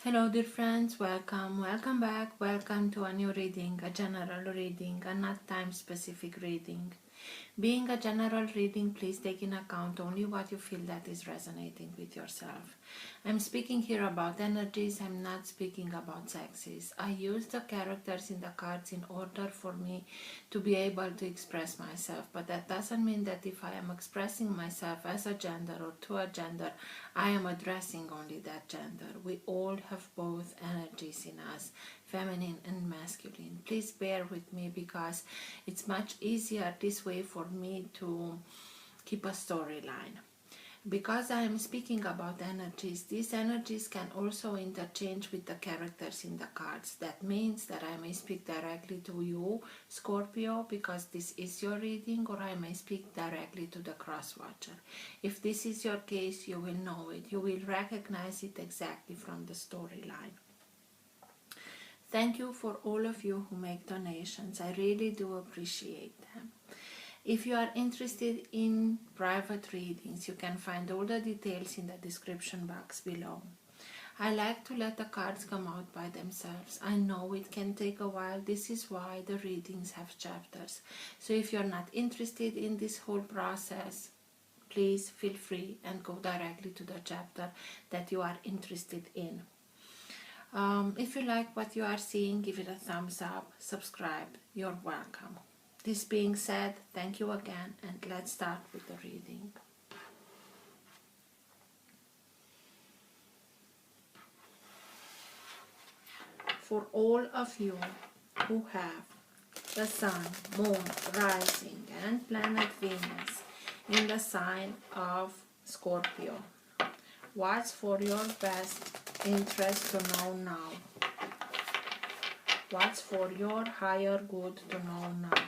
Hello dear friends, welcome back, welcome to a new reading, a general reading, a not time specific reading. Being a general reading, please take in account only what you feel that is resonating with yourself. I'm speaking here about energies, I'm not speaking about sexes. I use the characters in the cards in order for me to be able to express myself, but that doesn't mean that if I am expressing myself as a gender or to a gender, I am addressing only that gender. We all have both energies in us, feminine and masculine. Please bear with me because it's much easier this way for me to keep a storyline. Because I am speaking about energies, these energies can also interchange with the characters in the cards. That means that I may speak directly to you, Scorpio, because this is your reading, or I may speak directly to the cross-watcher. If this is your case, you will know it. You will recognize it exactly from the storyline. Thank you for all of you who make donations. I really do appreciate them. If you are interested in private readings, you can find all the details in the description box below. I like to let the cards come out by themselves. I know it can take a while. This is why the readings have chapters. So if you're not interested in this whole process, please feel free and go directly to the chapter that you are interested in. If you like what you are seeing, give it a thumbs up, subscribe, you're welcome. This being said, thank you again, and let's start with the reading. For all of you who have the Sun, Moon, Rising, and planet Venus in the sign of Scorpio, what's for your best interest to know now? What's for your higher good to know now?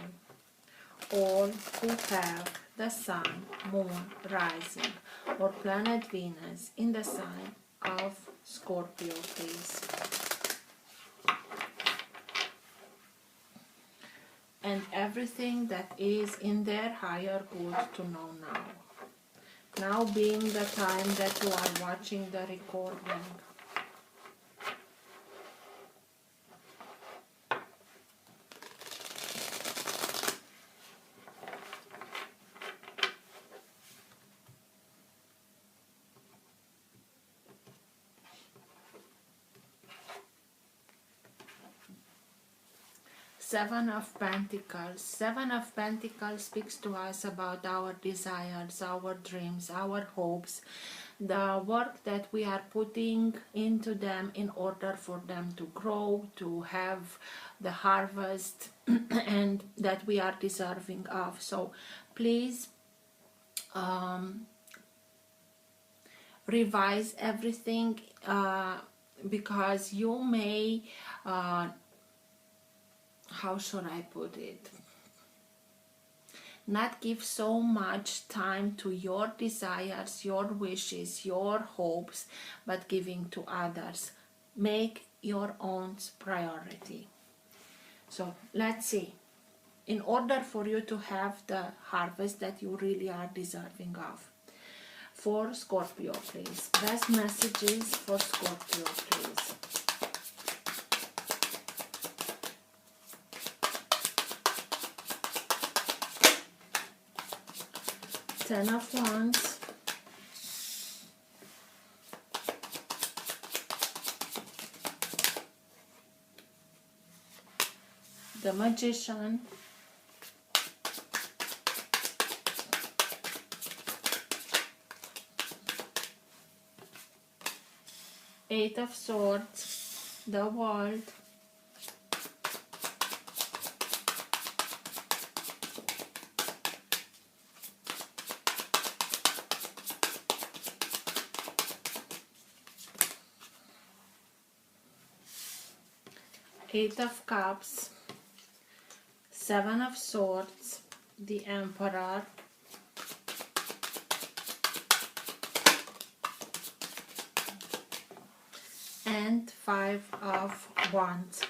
All who have the Sun, Moon, Rising, or planet Venus in the sign of Scorpio, please. And everything that is in their higher good to know now. Now being the time that you are watching the recording. Seven of Pentacles. Seven of Pentacles speaks to us about our desires, our dreams, our hopes, the work that we are putting into them in order for them to grow, to have the harvest and that we are deserving of. So please revise everything because you may how should I put it? Not give so much time to your desires, your wishes, your hopes, but giving to others. Make your own priority. So let's see. In order for you to have the harvest that you really are deserving of. For Scorpio, please. Best messages for Scorpio, please. Ten of Wands, the Magician, Eight of Swords, the World, Eight of Cups, Seven of Swords, the Emperor, and Five of Wands.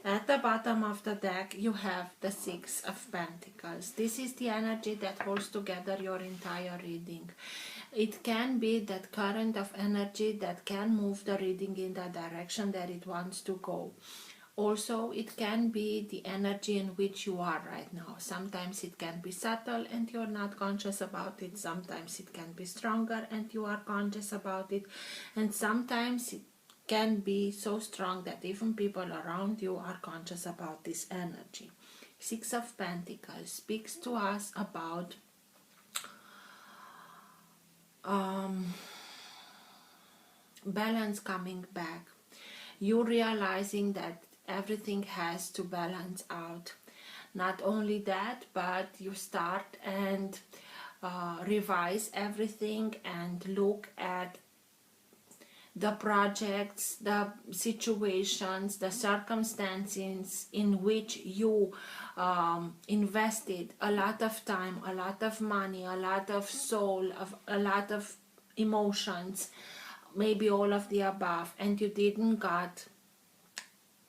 At the bottom of the deck you have the Six of Pentacles. This is the energy that holds together your entire reading. It can be that current of energy that can move the reading in the direction that it wants to go. Also, it can be the energy in which you are right now. Sometimes it can be subtle and you're not conscious about it. Sometimes it can be stronger and you are conscious about it. And sometimes it can be so strong that even people around you are conscious about this energy. Six of Pentacles speaks to us about balance coming back. You realizing that everything has to balance out. Not only that, but you start and revise everything and look at the projects, the situations, the circumstances in which you invested a lot of time, a lot of money, a lot of soul, a lot of emotions, maybe all of the above, and you didn't got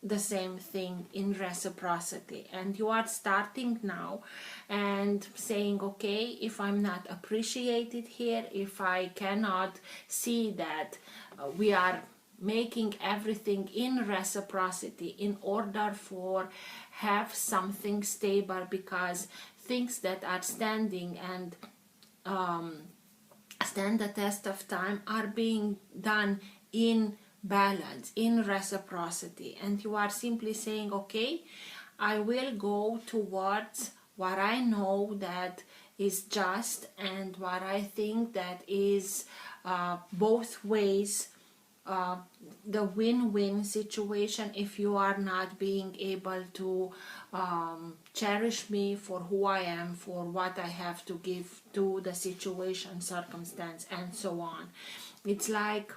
the same thing in reciprocity, and you are starting now and saying, okay, if I'm not appreciated here, if I cannot see that we are making everything in reciprocity in order for have something stable, because things that are standing and stand the test of time are being done in balance, in reciprocity, and you are simply saying, okay, I will go towards what I know that is just and what I think that is both ways the win-win situation. If you are not being able to cherish me for who I am, for what I have to give to the situation, circumstance, and so on. It's like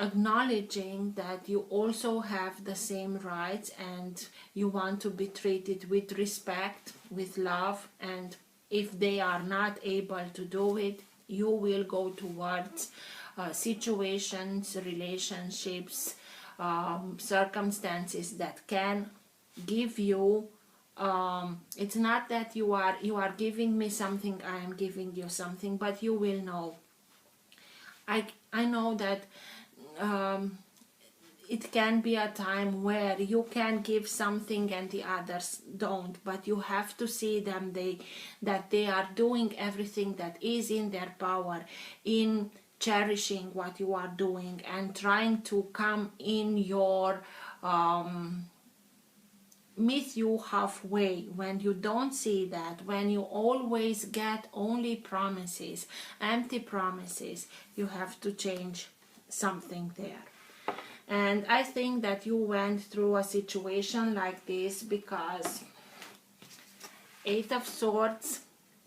acknowledging that you also have the same rights and you want to be treated with respect, with love, and if they are not able to do it, you will go towards situations, relationships, circumstances that can give you it's not that you are giving me something, I am giving you something, but you will know. I know that it can be a time where you can give something and the others don't, but you have to see them that they are doing everything that is in their power in cherishing what you are doing and trying to come in your meet you halfway. When you don't see that, when you always get only promises, empty promises, you have to change something there. And I think that you went through a situation like this because 8 of Swords,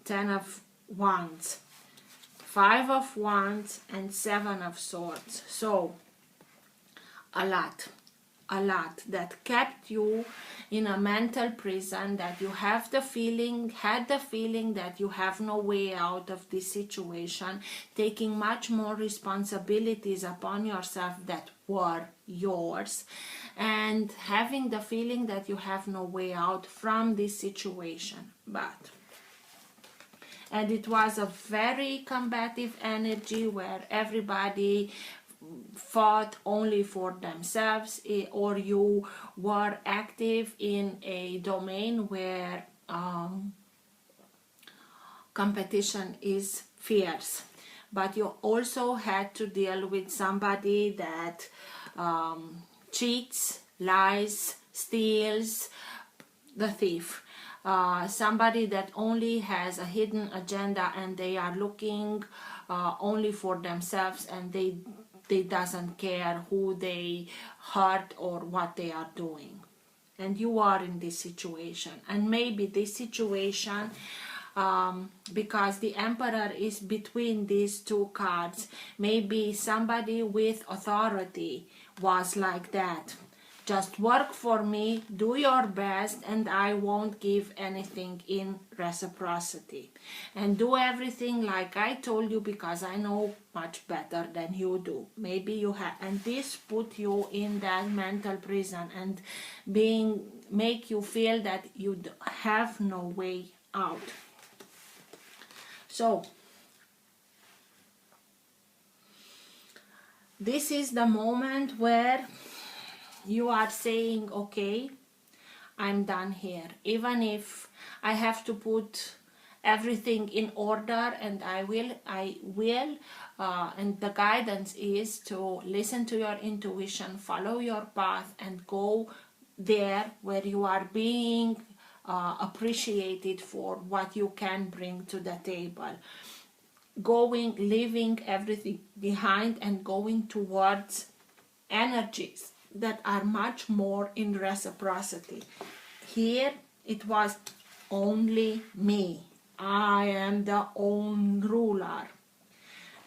10 of Wands, 5 of Wands, and 7 of Swords. So a lot that kept you in a mental prison, that you had the feeling that you have no way out of this situation, taking much more responsibilities upon yourself that were yours, and having the feeling that you have no way out from this situation. And it was a very combative energy where everybody fought only for themselves, or you were active in a domain where competition is fierce, but you also had to deal with somebody that cheats, lies, steals, the thief. Somebody that only has a hidden agenda and they are looking only for themselves, and they doesn't care who they hurt or what they are doing. And you are in this situation, and maybe this situation because the Emperor is between these two cards, maybe somebody with authority was like that. Just work for me, do your best, and I won't give anything in reciprocity. And do everything like I told you because I know much better than you do. Maybe you have, and this put you in that mental prison and make you feel that you have no way out. So this is the moment where you are saying, okay, I'm done here. Even if I have to put everything in order, and I will, and the guidance is to listen to your intuition, follow your path, and go there where you are being appreciated for what you can bring to the table. Going, leaving everything behind and going towards energies that are much more in reciprocity. Here it was only me. I am the own ruler,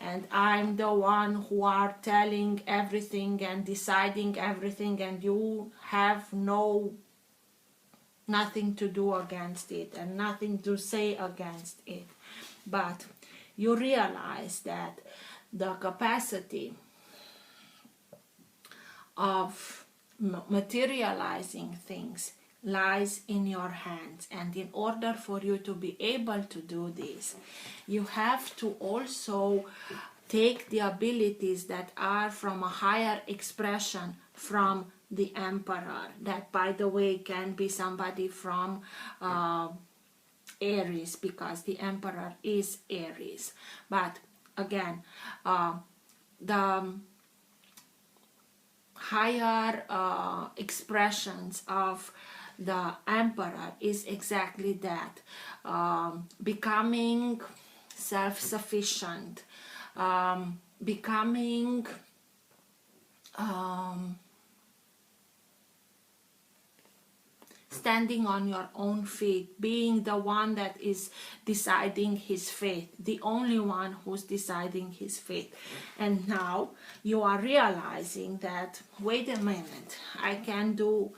and I'm the one who are telling everything and deciding everything, and you have nothing to do against it and nothing to say against it. But you realize that the capacity of materializing things lies in your hands, and in order for you to be able to do this, you have to also take the abilities that are from a higher expression from the Emperor, that by the way can be somebody from Aries, because the Emperor is Aries. But again, the higher expressions of the Emperor is exactly that, becoming self-sufficient, becoming standing on your own feet, being the one that is deciding his fate, the only one who's deciding his fate. And now you are realizing that, wait a minute, I can do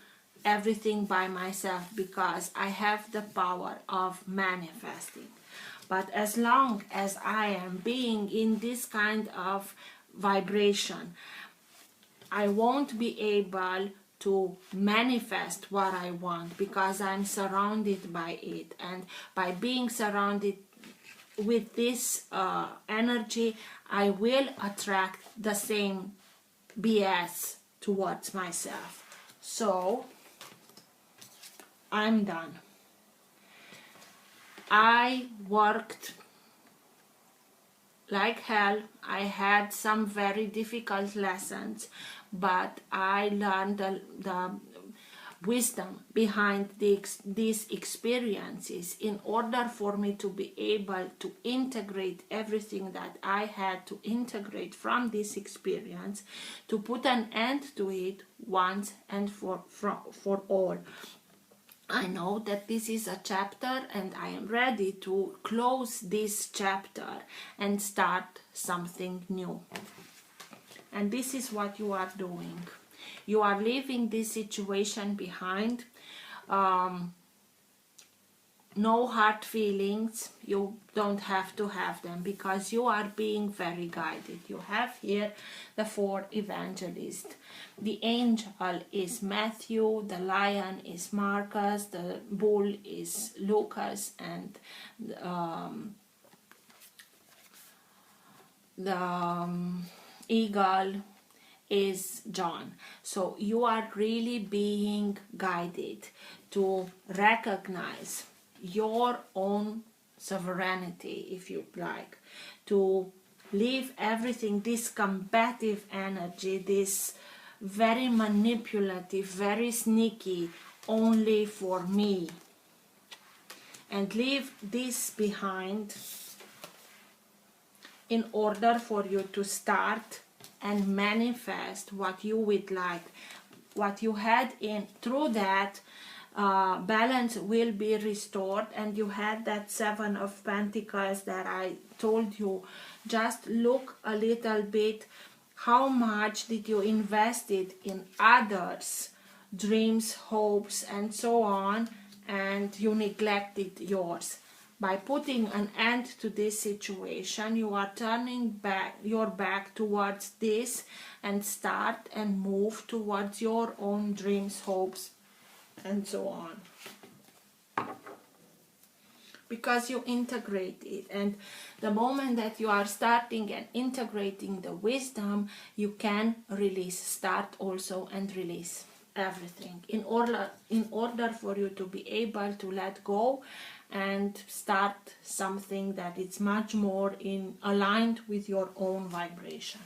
everything by myself because I have the power of manifesting. But as long as I am being in this kind of vibration, I won't be able to manifest what I want because I'm surrounded by it. And by being surrounded with this energy, I will attract the same BS towards myself. So I'm done. I worked like hell. I had some very difficult lessons, but I learned the wisdom behind these experiences in order for me to be able to integrate everything that I had to integrate from this experience, to put an end to it once and for all. I know that this is a chapter, and I am ready to close this chapter and start something new. And this is what you are doing. You are leaving this situation behind. No hard feelings. You don't have to have them because you are being very guided. You have here the 4 evangelists. The angel is Matthew, the lion is Marcus, the bull is Lucas, and the eagle is John. So you are really being guided to recognize your own sovereignty, if you like, to leave everything, this combative energy, this very manipulative, very sneaky, only for me, and leave this behind in order for you to start and manifest what you would like, what you had in. Through that, balance will be restored, and you had that 7 of Pentacles that I told you. Just look a little bit, how much did you invested in others' dreams, hopes, and so on, and you neglected yours. By putting an end to this situation, you are turning your back towards this and start and move towards your own dreams, hopes, and so on. because you integrate it. And the moment that you are starting and integrating the wisdom, you can release, start also and release everything in order for you to be able to let go and start something that is much more in aligned with your own vibration.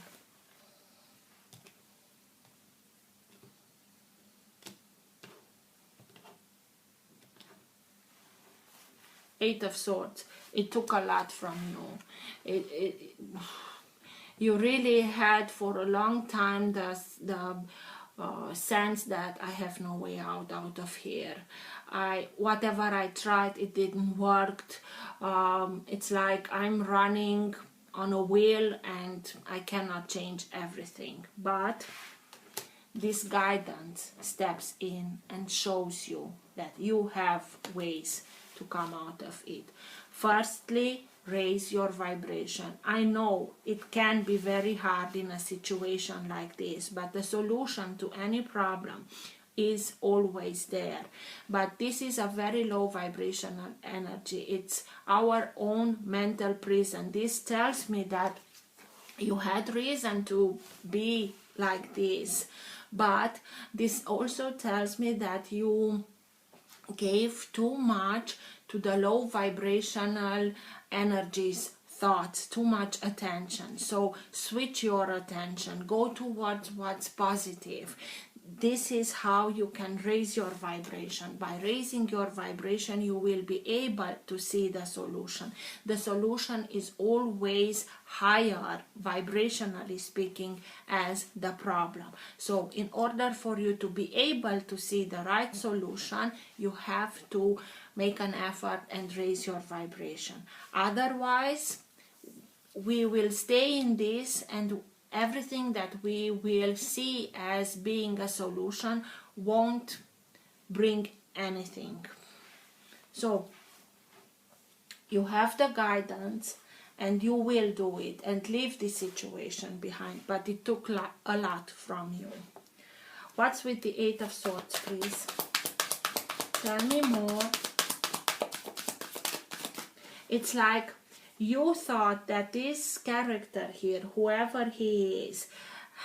Eight of Swords. It took a lot from you. You really had for a long time the sense that I have no way out of here. Whatever I tried, it didn't work. It's like I'm running on a wheel and I cannot change everything. But this guidance steps in and shows you that you have ways to come out of it. Firstly, raise your vibration. I know it can be very hard in a situation like this, but the solution to any problem is always there. But this is a very low vibrational energy. It's our own mental prison. This tells me that you had reason to be like this, but this also tells me that you gave too much to the low vibrational energies, thoughts, too much attention. So switch your attention, go towards what's positive. This is how you can raise your vibration. By raising your vibration, you will be able to see the solution. The solution is always higher, vibrationally speaking, as the problem. So in order for you to be able to see the right solution, you have to make an effort and raise your vibration. Otherwise, we will stay in this, and everything that we will see as being a solution won't bring anything. So you have the guidance and you will do it and leave this situation behind, but it took a lot from you. What's with the Eight of Swords, please? Tell me more. It's like you thought that this character here, whoever he is,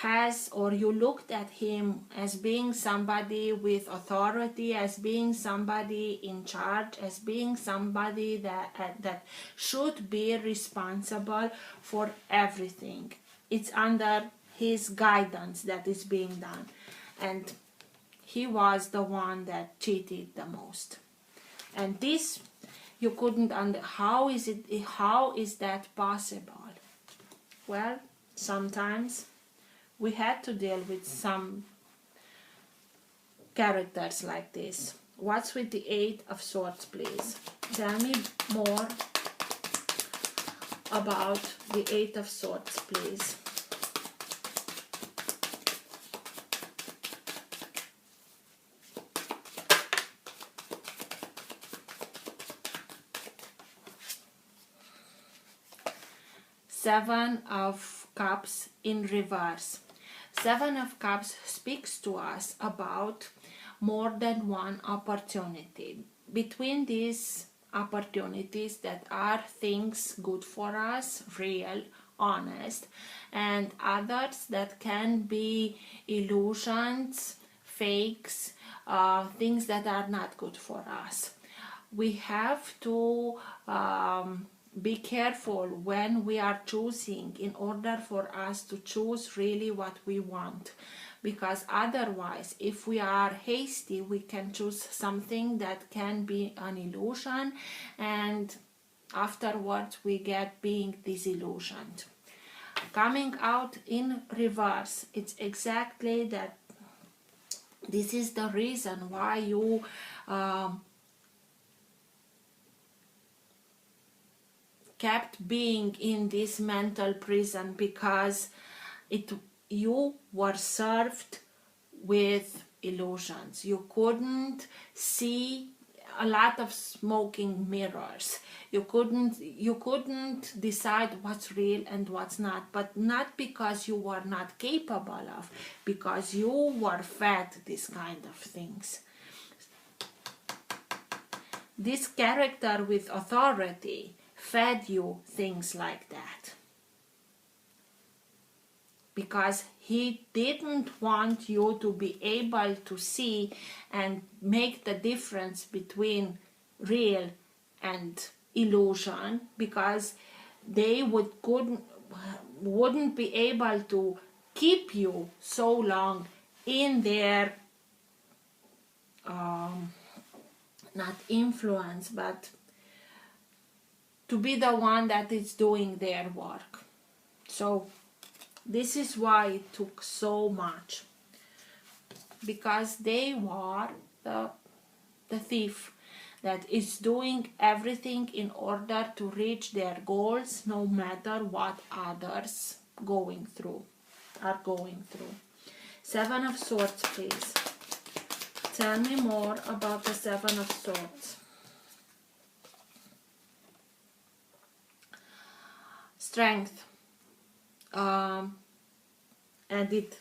has, or you looked at him as being somebody with authority, as being somebody in charge, as being somebody that should be responsible for everything. It's under his guidance that is being done, and he was the one that cheated the most. And this you couldn't how is that possible? Well, sometimes we had to deal with some characters like this. What's with the Eight of Swords, please? Tell me more about the Eight of Swords, please. Seven of Cups in reverse. Seven of Cups speaks to us about more than one opportunity. Between these opportunities that are things good for us, real, honest, and others that can be illusions, fakes, things that are not good for us. We have to be careful when we are choosing, in order for us to choose really what we want, because otherwise, if we are hasty, we can choose something that can be an illusion, and afterwards we get being disillusioned. Coming out in reverse, it's exactly that. This is the reason why you kept being in this mental prison, because you were served with illusions. You couldn't see a lot of smoking mirrors. You couldn't decide what's real and what's not, but not because you were not capable of, because you were fed these kind of things. this character with authority fed you things like that, because he didn't want you to be able to see and make the difference between real and illusion, because they wouldn't be able to keep you so long in their not influence, but to be the one that is doing their work. So this is why it took so much, because they were the thief that is doing everything in order to reach their goals, no matter what others are going through. Seven of Swords, please. Tell me more about the Seven of Swords. Strength. And it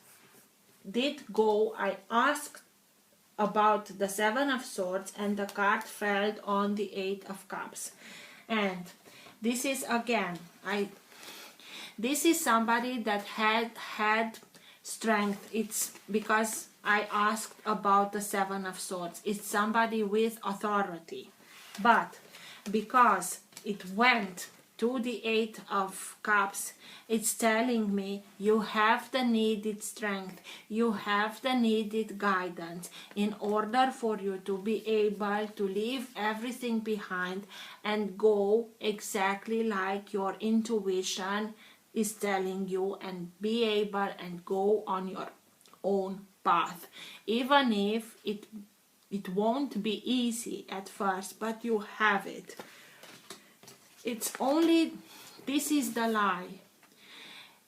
did go. I asked about the Seven of Swords and the card fell on the Eight of Cups. And this is again, this is somebody that had strength. It's because I asked about the Seven of Swords. It's somebody with authority. But because it went to the Eight of Cups, it's telling me you have the needed strength, you have the needed guidance in order for you to be able to leave everything behind and go exactly like your intuition is telling you, and be able and go on your own path, even if it won't be easy at first, but you have it. It's only, this is the lie.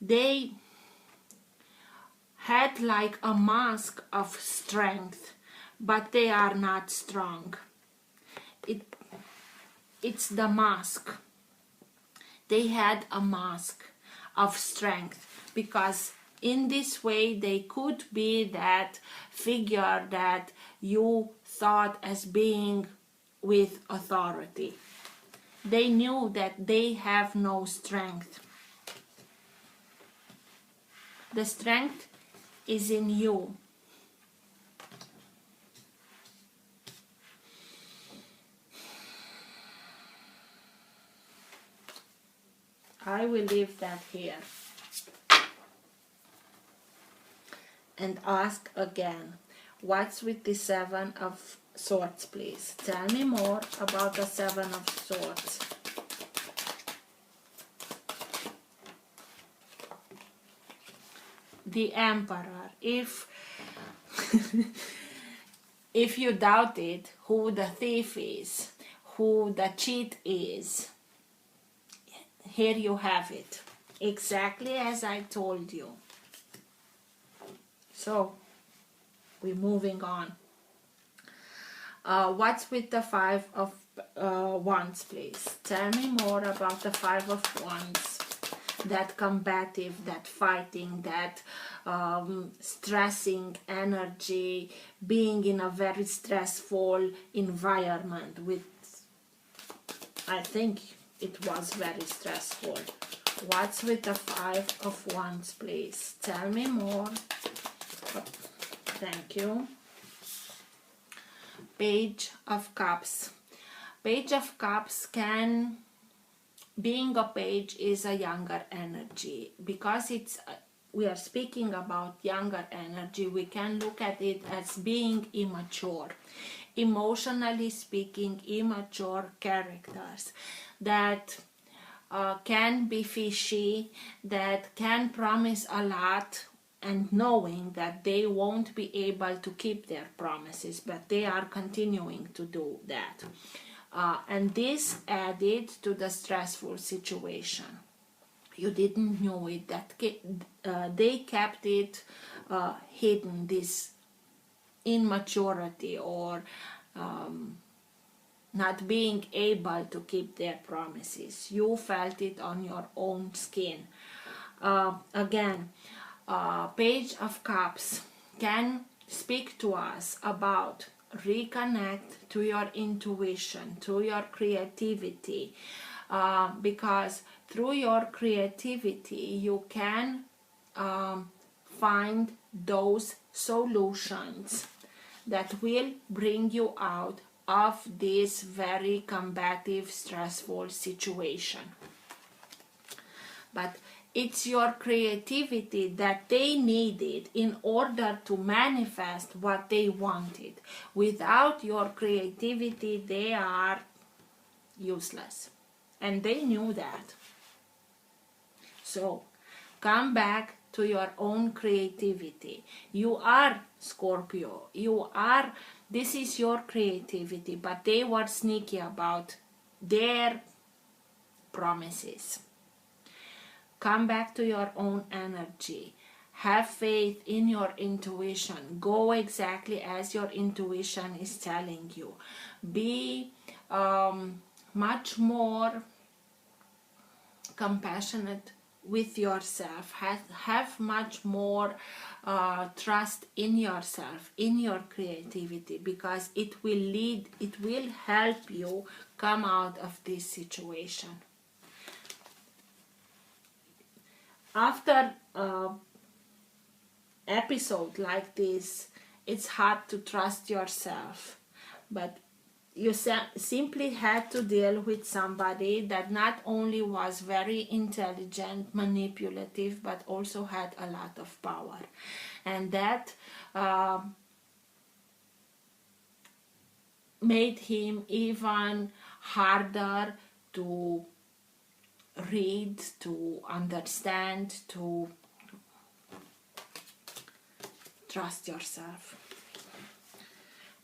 They had like a mask of strength, but they are not strong. It's the mask. They had a mask of strength, because in this way they could be that figure that you thought as being with authority. They knew that they have no strength. The strength is in you. I will leave that here and ask again, what's with the Seven of Swords, please? Tell me more about the Seven of Swords. The Emperor. If if you doubted who the thief is, who the cheat is, here you have it, exactly as I told you. So we're moving on. What's with the Five of Wands, please? Tell me more about the Five of Wands. That combative, that fighting, that stressing energy, being in a very stressful environment with, I think it was very stressful. What's with the Five of Wands, please? Tell me more. Thank you. Page of Cups. Page of Cups can, being a page is a younger energy, because it's we are speaking about younger energy. We can look at it as being immature, emotionally speaking, immature characters that can be fishy, that can promise a lot, and knowing that they won't be able to keep their promises, but they are continuing to do that. And this added to the stressful situation. You didn't know it, that they kept it hidden, this immaturity or not being able to keep their promises. You felt it on your own skin. Again, Page of Cups can speak to us about reconnect to your intuition, to your creativity, because through your creativity you can find those solutions that will bring you out of this very combative, stressful situation. But it's your creativity that they needed in order to manifest what they wanted. Without your creativity, they are useless. And they knew that. So, come back to your own creativity. You are Scorpio. This is your creativity, but they were sneaky about their promises. Come back to your own energy. Have faith in your intuition. Go exactly as your intuition is telling you. Be much more compassionate with yourself. Have much more trust in yourself, in your creativity, because it will help you come out of this situation. After episode like this, it's hard to trust yourself, but you simply had to deal with somebody that not only was very intelligent, manipulative, but also had a lot of power. And that made him even harder to read, to understand, to trust yourself.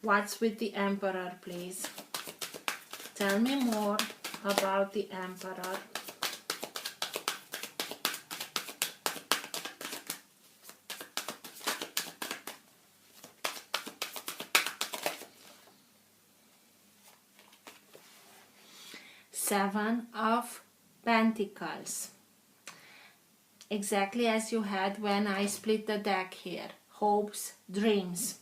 What's with the Emperor, please? Tell me more about the Emperor. Seven of Pentacles. Exactly as you had when I split the deck here. Hopes, dreams.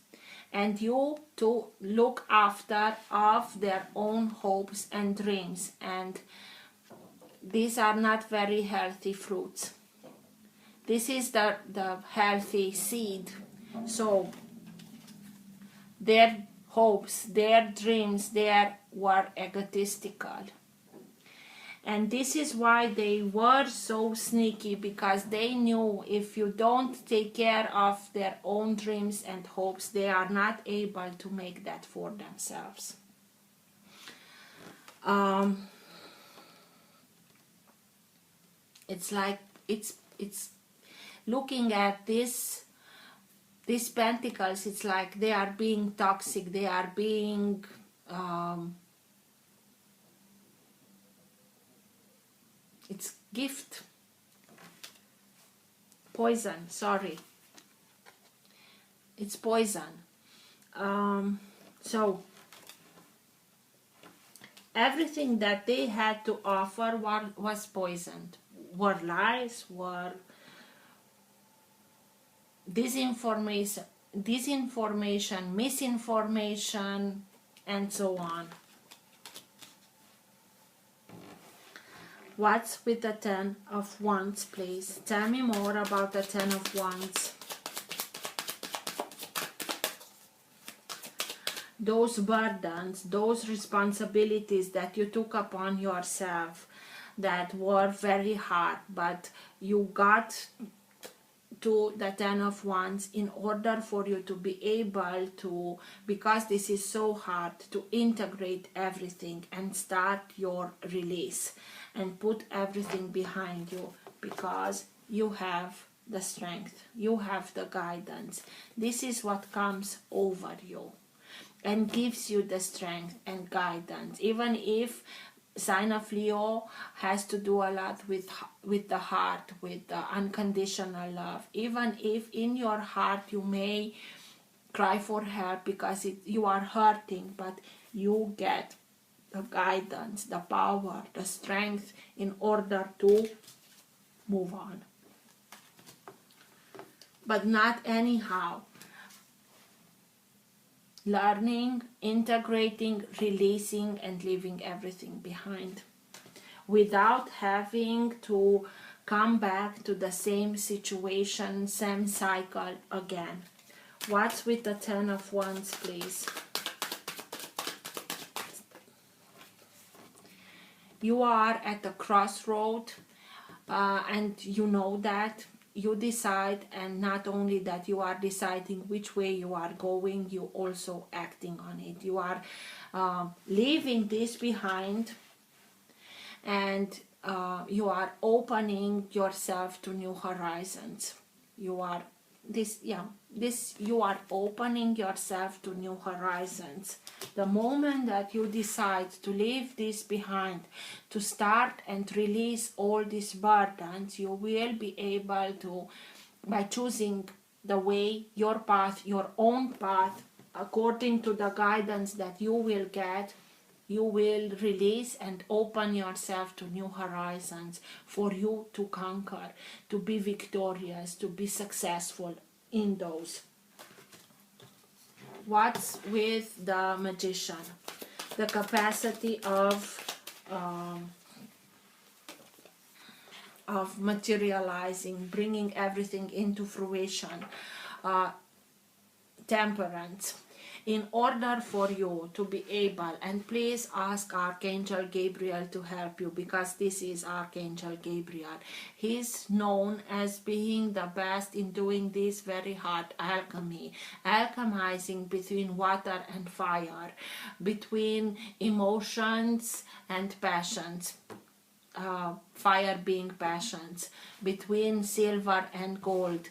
And you to look after of their own hopes and dreams. And these are not very healthy fruits. This is the healthy seed. So their hopes, their dreams, they were egotistical. And this is why they were so sneaky, because they knew if you don't take care of their own dreams and hopes, they are not able to make that for themselves. It's like, it's looking at these pentacles, it's like they are being toxic, they are being it's gift, poison, sorry, it's poison. So everything that they had to offer was poisoned, were lies, were disinformation, misinformation, and so on. What's with the Ten of Wands, please? Tell me more about the Ten of Wands. Those burdens, those responsibilities that you took upon yourself that were very hard, but you got to the Ten of Wands in order for you to be able to, because this is so hard, to integrate everything and start your release and put everything behind you, because you have the strength, you have the guidance. This is what comes over you and gives you the strength and guidance. Even if sign of Leo has to do a lot with the heart, with the unconditional love. Even if in your heart you may cry for help because you are hurting, but you get the guidance, the power, the strength in order to move on. But not anyhow. learning, integrating, releasing, and leaving everything behind without having to come back to the same situation, same cycle again. What's with the Ten of Wands, please? You are at a crossroad, and you know that. You decide, and not only that, you are deciding which way you are going, you also acting on it. You are leaving this behind, and you are opening yourself to new horizons. You are you are opening yourself to new horizons. The moment that you decide to leave this behind, to start and release all these burdens, you will be able to, by choosing the way, your path, your own path, according to the guidance that you will get, you will release and open yourself to new horizons for you to conquer, to be victorious, to be successful in those. What's with the Magician? The capacity of materializing, bringing everything into fruition. Temperance. In order for you to be able, and please ask Archangel Gabriel to help you, because this is Archangel Gabriel. He's known as being the best in doing this very hard alchemy, alchemizing between water and fire, between emotions and passions. Fire being passions, between silver and gold,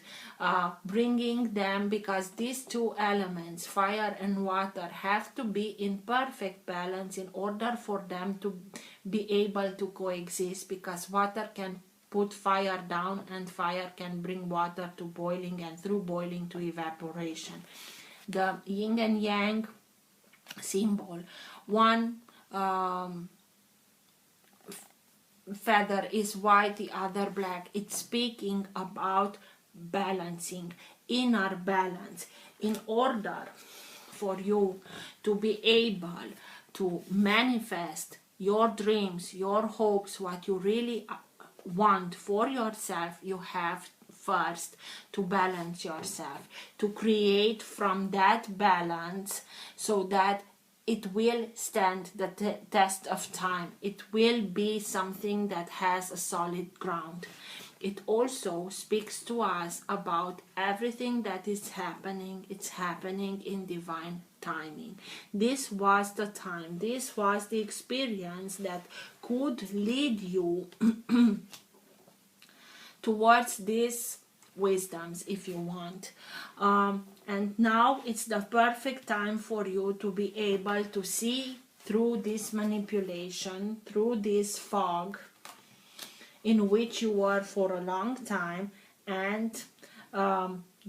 bringing them, because these two elements, fire and water, have to be in perfect balance in order for them to be able to coexist, because water can put fire down and fire can bring water to boiling, and through boiling to evaporation. The yin and yang symbol, one feather is white, the other black. It's speaking about balancing, inner balance. In order for you to be able to manifest your dreams, your hopes, what you really want for yourself, you have first to balance yourself, to create from that balance, so that it will stand the test of time. It will be something that has a solid ground. It also speaks to us about everything that is happening. It's happening in divine timing. This was the time, this was the experience that could lead you towards these wisdoms, if you want. And now it's the perfect time for you to be able to see through this manipulation, through this fog in which you were for a long time, and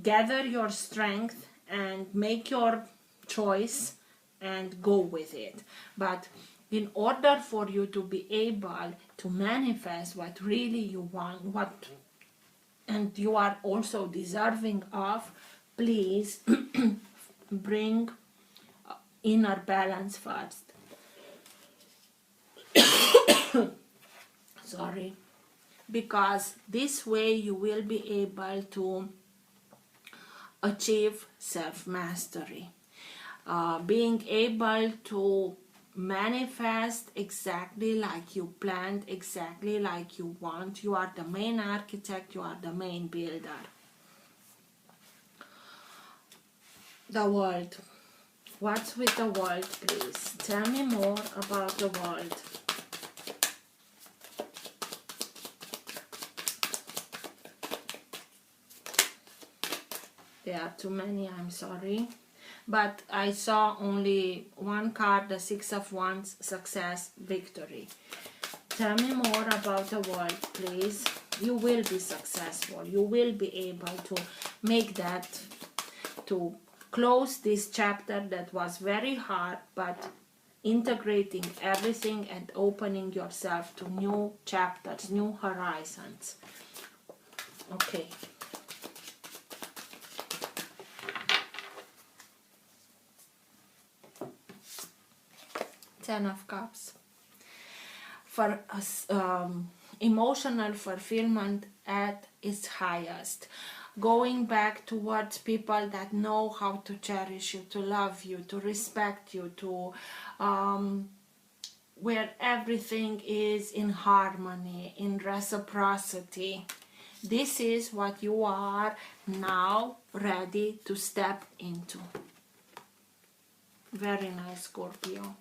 gather your strength and make your choice and go with it. But in order for you to be able to manifest what really you want, and you are also deserving of, please bring inner balance first. Sorry. Because this way you will be able to achieve self-mastery. Being able to manifest exactly like you planned, exactly like you want. You are the main architect, you are the main builder. The world. What's with the world, please? Tell me more about the world. There are too many, I'm sorry. But I saw only one card, the Six of Wands, success, victory. Tell me more about the world, please. You will be successful. You will be able to make that, to close this chapter that was very hard, but integrating everything and opening yourself to new chapters, new horizons. Okay. Ten of Cups. For emotional fulfillment at its highest. Going back towards people that know how to cherish you, to love you, to respect you, to where everything is in harmony, in reciprocity. This is what you are now ready to step into. Very nice, Scorpio.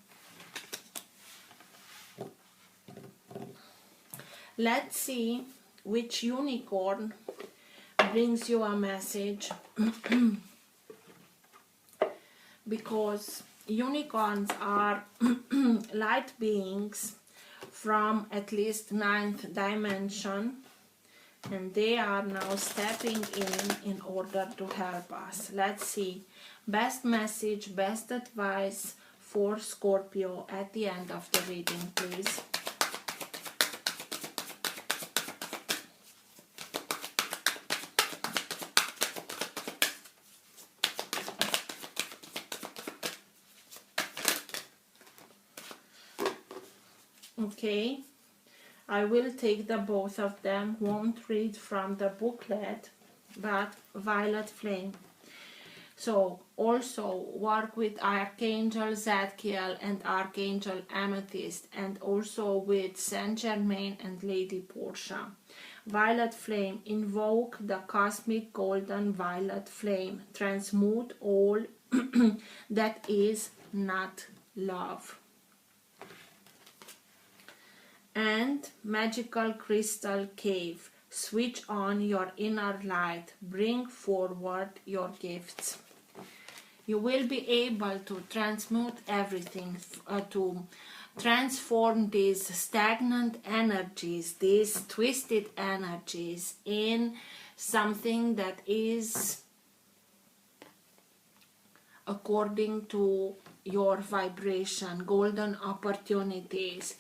Let's see which unicorn brings you a message. Because unicorns are light beings from at least 9th dimension, and they are now stepping in order to help us. Let's see. Best message, best advice for Scorpio at the end of the reading, please. Okay, I will take the both of them, won't read from the booklet, but Violet Flame. So also work with Archangel Zadkiel and Archangel Amethyst, and also with Saint Germain and Lady Portia. Violet Flame, invoke the cosmic golden violet flame, transmute all that is not love. And magical crystal cave, switch on your inner light, bring forward your gifts. You will be able to transmute everything, to transform these stagnant energies, these twisted energies, in something that is according to your vibration, golden opportunities,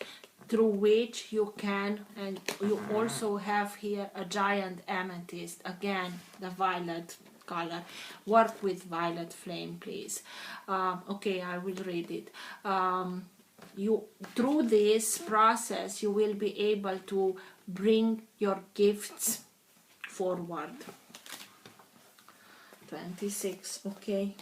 through which you can, and you also have here a giant amethyst, again the violet color. Work with Violet Flame, please. Okay, I will read it. You, through this process, you will be able to bring your gifts forward. 26, okay.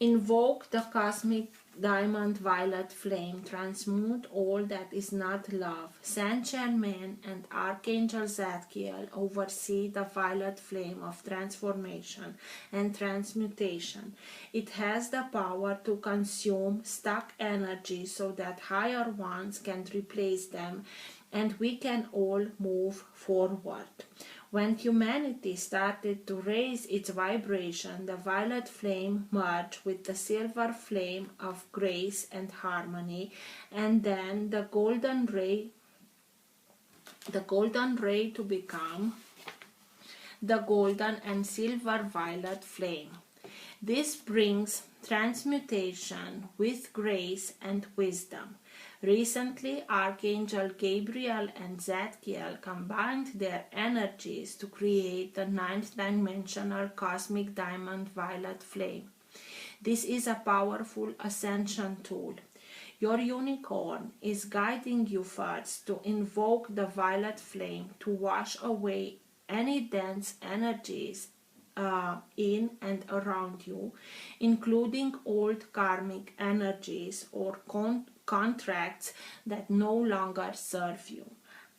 Invoke the cosmic diamond violet flame, transmute all that is not love. Saint Germain and Archangel Zadkiel oversee the violet flame of transformation and transmutation. It has the power to consume stuck energy so that higher ones can replace them, and we can all move forward. When humanity started to raise its vibration, the violet flame merged with the silver flame of grace and harmony, and then the golden ray to become the golden and silver violet flame. This brings transmutation with grace and wisdom. Recently, Archangel Gabriel and Zadkiel combined their energies to create the 9th dimensional cosmic diamond violet flame. This is a powerful ascension tool. Your unicorn is guiding you first to invoke the violet flame to wash away any dense energies in and around you, including old karmic energies or contracts that no longer serve you.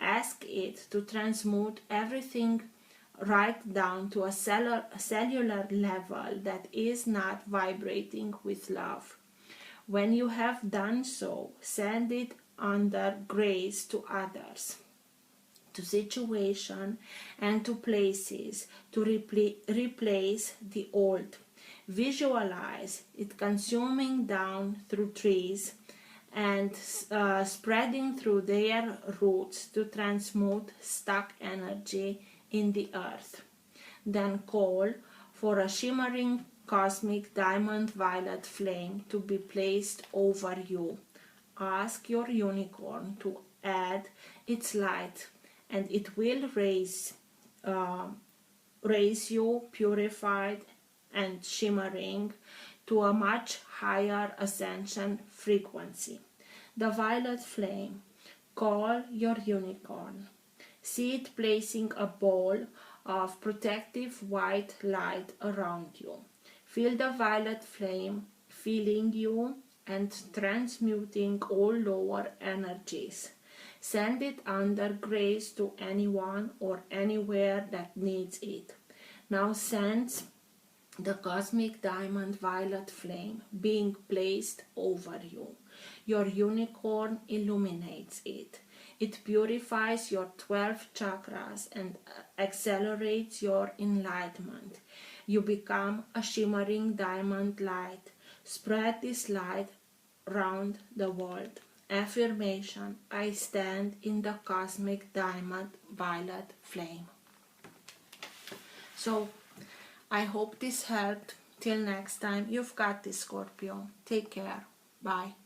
Ask it to transmute everything right down to a cellular level that is not vibrating with love. When you have done so, send it under grace to others, to situations, and to places to replace the old. Visualize it consuming down through trees and spreading through their roots to transmute stuck energy in the earth. Then call for a shimmering cosmic diamond violet flame to be placed over you. Ask your unicorn to add its light, and it will raise you purified and shimmering to a much higher ascension frequency. The violet flame. Call your unicorn. See it placing a ball of protective white light around you. Feel the violet flame filling you and transmuting all lower energies. Send it under grace to anyone or anywhere that needs it. Now sense the cosmic diamond violet flame being placed over you. Your unicorn illuminates it. It purifies your 12 chakras and accelerates your enlightenment. You become a shimmering diamond light. Spread this light round the world. Affirmation: I stand in the cosmic diamond violet flame. So, I hope this helped. Till next time, you've got this, Scorpio. Take care. Bye.